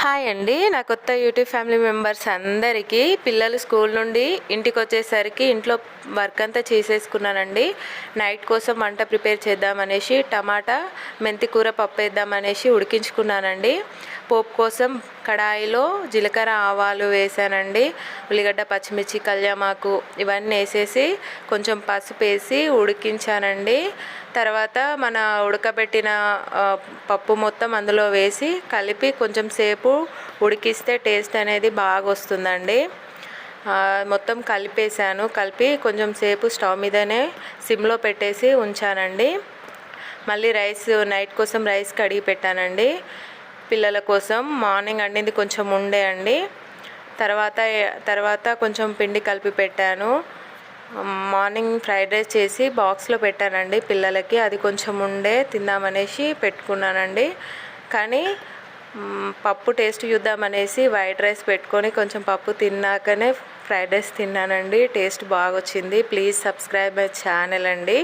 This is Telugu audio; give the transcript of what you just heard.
హాయ్ అండి. నా కొత్త యూట్యూబ్ ఫ్యామిలీ మెంబర్స్ అందరికీ పిల్లలు స్కూల్ నుండి ఇంటికి వచ్చేసరికి ఇంట్లో వర్క్ అంతా చేసేసుకున్నానండి. నైట్ కోసం వంట ప్రిపేర్ చేద్దామనేసి టమాటా మెంతి కూర పప్పు వేద్దామనేసి ఉడికించుకున్నానండి. పోపు కోసం కడాయిలో జీలకర్ర ఆవాలు వేసానండి. ఉల్లిగడ్డ పచ్చిమిర్చి కల్యామాకు ఇవన్నీ వేసేసి కొంచెం పసుపు వేసి ఉడికించానండి. తర్వాత మన ఉడకబెట్టిన పప్పు మొత్తం అందులో వేసి కలిపి కొంచెం సేపు ఉడికిస్తే టేస్ట్ అనేది బాగా వస్తుందండి. మొత్తం కలిపేసాను. కలిపి కొంచెం సేపు స్టవ్ మీదనే సిమ్లో పెట్టేసి ఉంచానండి. మళ్ళీ నైట్ కోసం రైస్ కడిగి పెట్టానండి. పిల్లల కోసం మార్నింగ్ వండింది కొంచెం ఉండే అండి. తర్వాత కొంచెం పిండి కలిపి పెట్టాను. మార్నింగ్ ఫ్రైడ్ రైస్ చేసి బాక్స్లో పెట్టానండి పిల్లలకి. అది కొంచెం ఉండే తిందామనేసి పెట్టుకున్నానండి. కానీ పప్పు టేస్ట్ చూద్దామనేసి వైట్ రైస్ పెట్టుకొని కొంచెం పప్పు తిన్నాకనే ఫ్రైడ్ రైస్ తిన్నానండి. టేస్ట్ బాగా వచ్చింది. ప్లీజ్ సబ్స్క్రైబ్ మై ఛానల్ అండి.